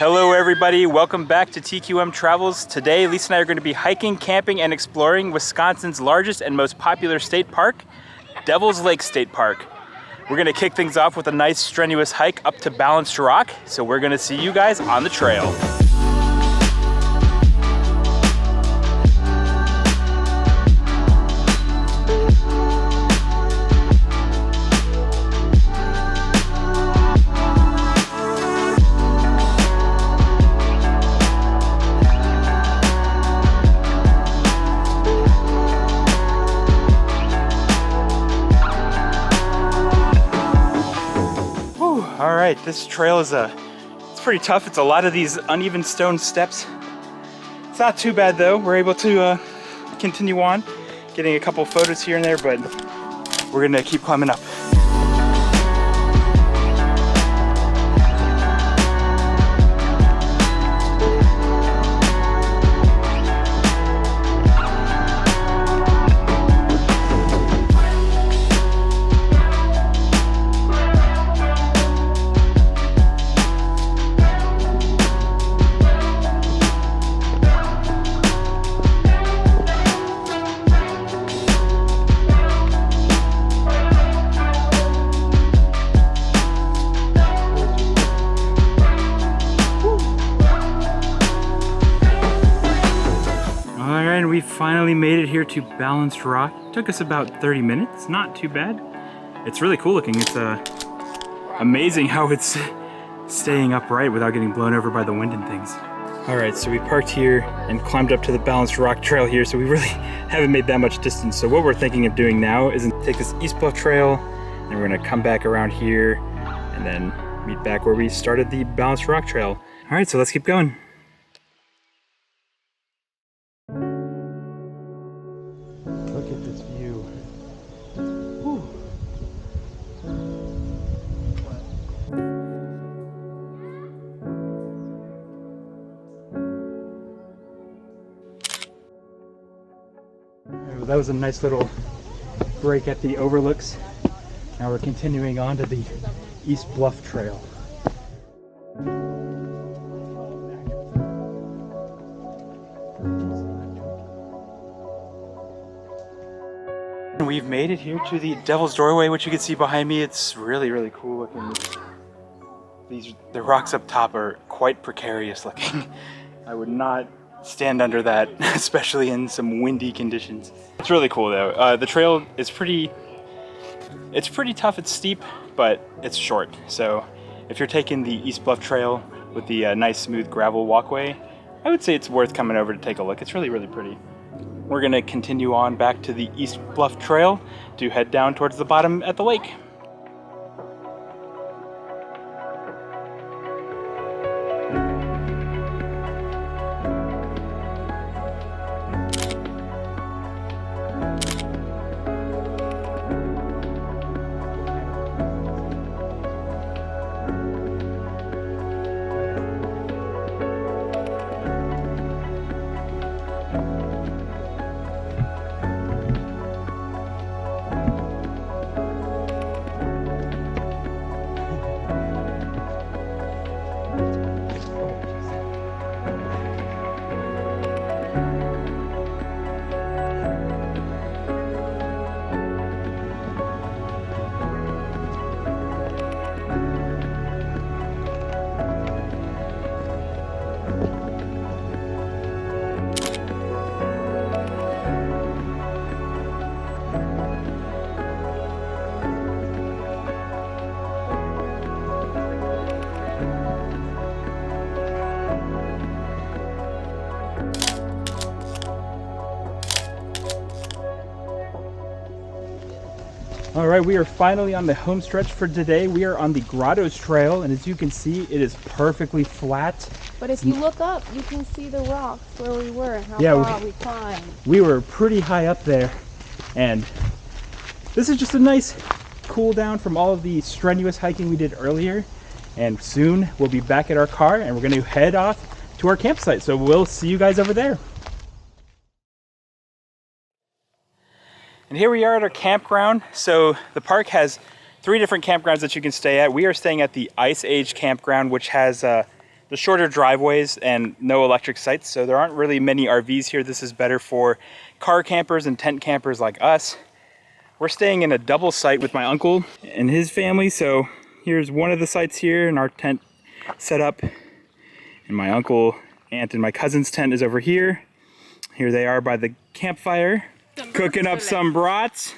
Hello everybody, welcome back to TQM Travels. Today, Lisa and I are going to be hiking, camping, and exploring Wisconsin's largest and most popular state park, Devil's Lake State Park. We're going to kick things off with a nice strenuous hike up to Balanced Rock, so we're going to see you guys on the trail. All right, this trail is it's pretty tough. It's a lot of these uneven stone steps. It's not too bad though. We're able to continue on, getting a couple photos here and there, but we're gonna keep climbing up. We finally made it here to Balanced Rock. It took us about 30 minutes, not too bad. It's really cool looking. It's amazing how it's staying upright without getting blown over by the wind and things. All right, so we parked here and climbed up to the Balanced Rock trail here, so we really haven't made that much distance. So what we're thinking of doing now is take this East Bluff trail, and we're gonna come back around here and then meet back where we started the Balanced Rock trail. All right, so let's keep going. Look at this view. Whew. Well, that was a nice little break at the overlooks. Now we're continuing on to the East Bluff Trail. We've made it here to the Devil's Doorway, which you can see behind me. It's really, really cool looking. The rocks up top are quite precarious looking. I would not stand under that, especially in some windy conditions. It's really cool though. The trail is pretty tough. It's steep, but it's short. So if you're taking the East Bluff Trail with the nice smooth gravel walkway, I would say it's worth coming over to take a look. It's really, really pretty. We're going to continue on back to the East Bluff Trail to head down towards the bottom at the lake. All right, we are finally on the home stretch for today. We are on the Grottos Trail, and as you can see, it is perfectly flat. But if you look up, you can see the rocks where we were and how far we climbed. We were pretty high up there, and this is just a nice cool down from all of the strenuous hiking we did earlier. And soon we'll be back at our car, and we're going to head off to our campsite. So we'll see you guys over there. And here we are at our campground. So the park has 3 different campgrounds that you can stay at. We are staying at the Ice Age Campground, which has the shorter driveways and no electric sites, so there aren't really many RVs here. This is better for car campers and tent campers like us. We're staying in a double site with my uncle and his family, so here's one of the sites here and our tent set up. And my uncle, aunt, and my cousin's tent is over here. Here they are by the campfire, cooking up some brats,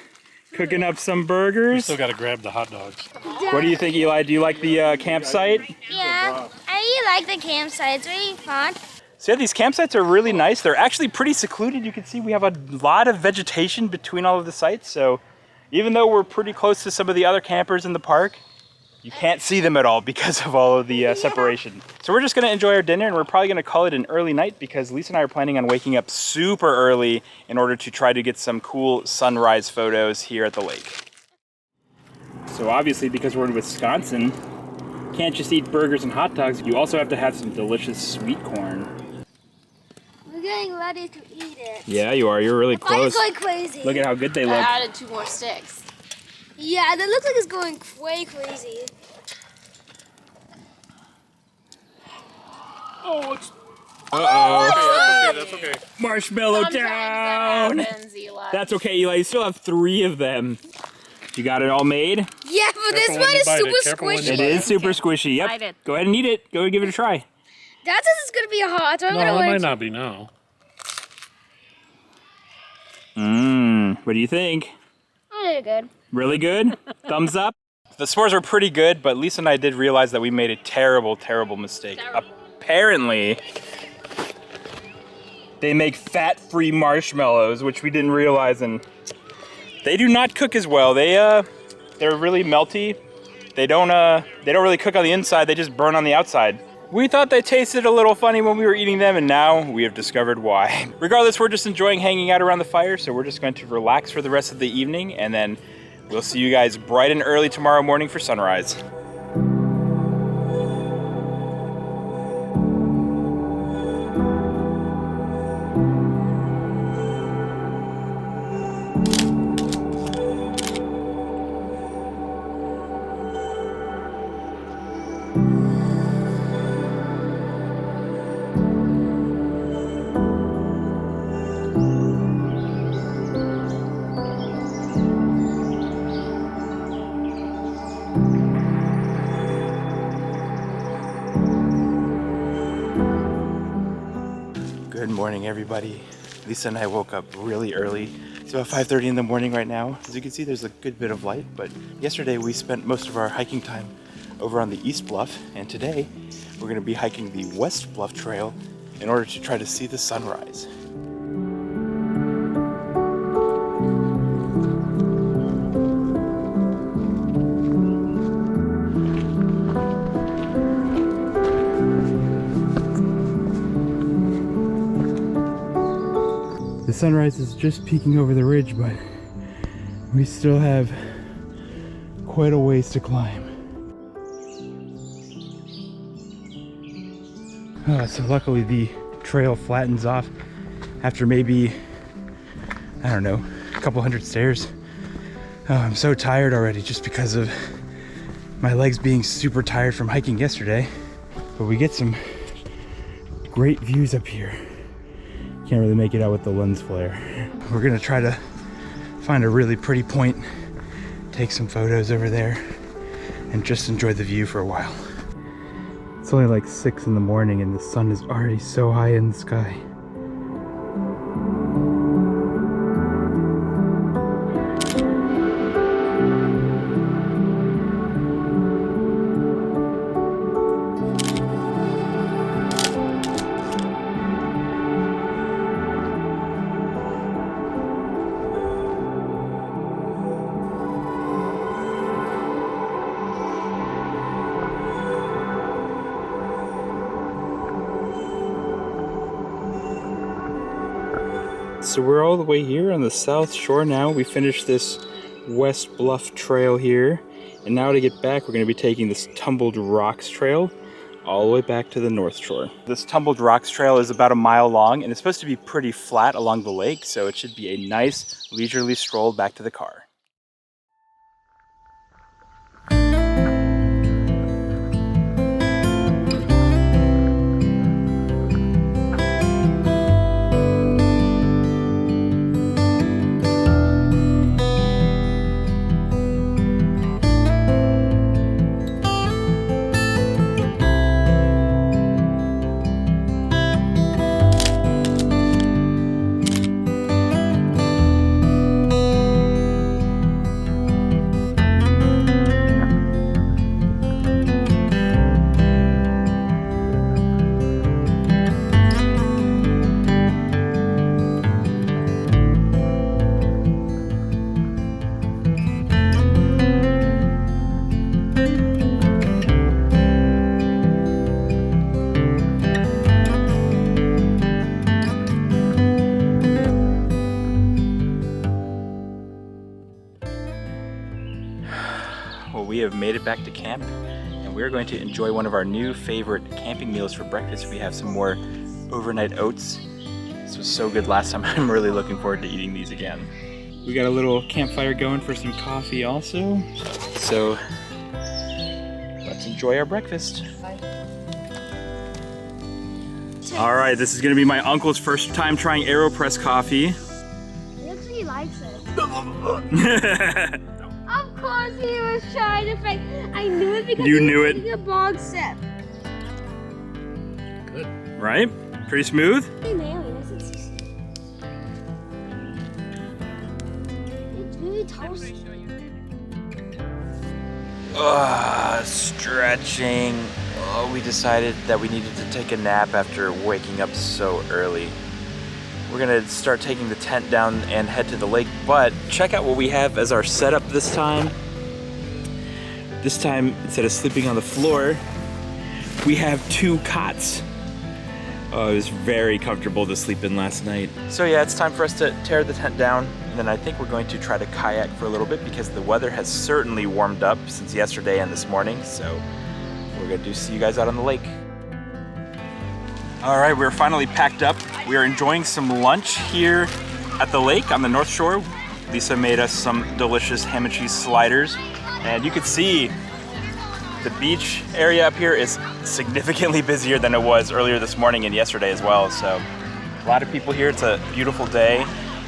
cooking up some burgers. You still got to grab the hot dogs. What do you think, Eli? Do you like the campsite? Yeah, I really like the campsite. It's really fun. So yeah, these campsites are really nice. They're actually pretty secluded. You can see we have a lot of vegetation between all of the sites. So even though we're pretty close to some of the other campers in the park, you can't see them at all because of all of the separation. So we're just gonna enjoy our dinner, and we're probably gonna call it an early night because Lisa and I are planning on waking up super early in order to try to get some cool sunrise photos here at the lake. So obviously, because we're in Wisconsin, can't just eat burgers and hot dogs. You also have to have some delicious sweet corn. We're getting ready to eat it. Yeah, you are. You're really close. Mine's going crazy. Look at how good they look. I added 2 more sticks. Yeah, that looks like it's going way crazy. Oh, it's... Uh-oh. That's okay. Marshmallow Sometimes down. that happens, Eli. That's okay, Eli. You still have 3 of them. You got it all made? Yeah, but this Careful when one you is bite super it. Careful when you squishy. It is super squishy. Yep. Bite it. Go ahead and eat it. Go and give it a try. That says it's gonna be hot, so I'm No, gonna it wait. might not be now. What do you think? Really good. Really good? Thumbs up? The s'mores were pretty good, but Lisa and I did realize that we made a terrible, terrible mistake. Apparently, they make fat-free marshmallows, which we didn't realize, and they do not cook as well. They're really melty. They don't really cook on the inside. They just burn on the outside. We thought they tasted a little funny when we were eating them, and now we have discovered why. Regardless, we're just enjoying hanging out around the fire, so we're just going to relax for the rest of the evening, and then we'll see you guys bright and early tomorrow morning for sunrise. Good morning, everybody. Lisa and I woke up really early. It's about 5:30 in the morning right now. As you can see, there's a good bit of light, but yesterday we spent most of our hiking time over on the East Bluff, and today we're gonna be hiking the West Bluff Trail in order to try to see the sunrise. The sunrise is just peeking over the ridge, but we still have quite a ways to climb. So luckily the trail flattens off after maybe, I don't know, a couple hundred stairs. I'm so tired already just because of my legs being super tired from hiking yesterday. But we get some great views up here. Can't really make it out with the lens flare. We're gonna try to find a really pretty point, take some photos over there, and just enjoy the view for a while. It's only like 6 in the morning and the sun is already so high in the sky. So we're all the way here on the south shore now. We finished this West Bluff trail here. And now to get back, we're gonna be taking this Tumbled Rocks trail all the way back to the north shore. This Tumbled Rocks trail is about a mile long and it's supposed to be pretty flat along the lake. So it should be a nice leisurely stroll back to the car. have made it back to camp, and we're going to enjoy one of our new favorite camping meals for breakfast. We have some more overnight oats. This was so good last time. I'm really looking forward to eating these again. We got a little campfire going for some coffee also. So let's enjoy our breakfast. All right, this is gonna be my uncle's first time trying AeroPress coffee. Looks like he likes it. Of course he was trying to fake. I knew it because You he knew was it. taking a bog sip. Good. Right? Pretty smooth? It's really toasty. Stretching. Oh, we decided that we needed to take a nap after waking up so early. We're gonna start taking the tent down and head to the lake, but check out what we have as our setup this time. This time, instead of sleeping on the floor, we have 2 cots. Oh, it was very comfortable to sleep in last night. So yeah, it's time for us to tear the tent down, and then I think we're going to try to kayak for a little bit because the weather has certainly warmed up since yesterday and this morning, so we're gonna see you guys out on the lake. All right, we're finally packed up. We are enjoying some lunch here at the lake on the North Shore. Lisa made us some delicious ham and cheese sliders, and you can see the beach area up here is significantly busier than it was earlier this morning and yesterday as well. So a lot of people here. It's a beautiful day.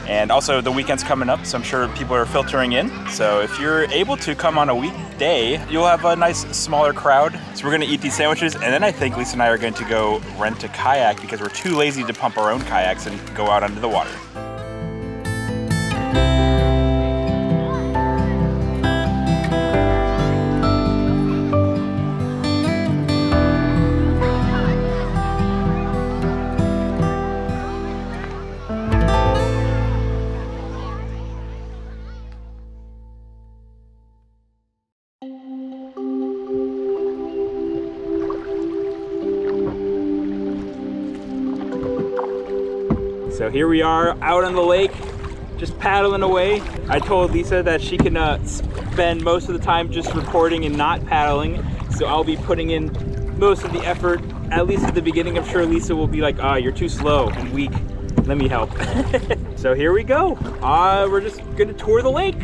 And also the weekend's coming up, so I'm sure people are filtering in. So if you're able to come on a weekday, you'll have a nice smaller crowd. So we're gonna eat these sandwiches, and then I think Lisa and I are going to go rent a kayak because we're too lazy to pump our own kayaks and go out under the water. So here we are out on the lake, just paddling away. I told Lisa that she can spend most of the time just recording and not paddling. So I'll be putting in most of the effort, at least at the beginning. I'm sure Lisa will be like, you're too slow and weak. Let me help. So here we go. We're just gonna tour the lake.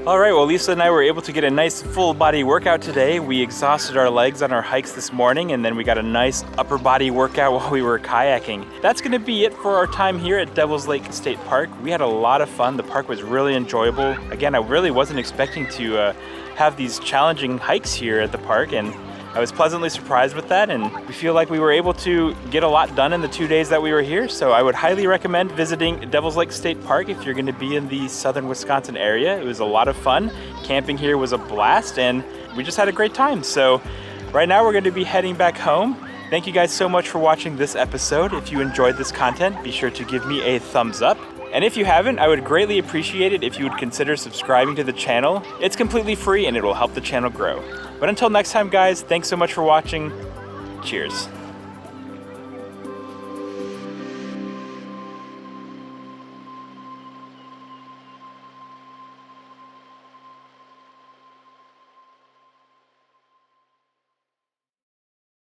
All right, well, Lisa and I were able to get a nice full body workout today. We exhausted our legs on our hikes this morning, and then we got a nice upper body workout while we were kayaking. That's gonna be it for our time here at Devil's Lake State Park. We had a lot of fun. The park was really enjoyable. Again, I really wasn't expecting to have these challenging hikes here at the park, and I was pleasantly surprised with that, and we feel like we were able to get a lot done in the 2 days that we were here. So I would highly recommend visiting Devil's Lake State Park if you're going to be in the southern Wisconsin area. It was a lot of fun. Camping here was a blast, and we just had a great time. So right now we're going to be heading back home. Thank you guys so much for watching this episode. If you enjoyed this content, be sure to give me a thumbs up. And if you haven't, I would greatly appreciate it if you would consider subscribing to the channel. It's completely free and it will help the channel grow. But until next time, guys, thanks so much for watching. Cheers.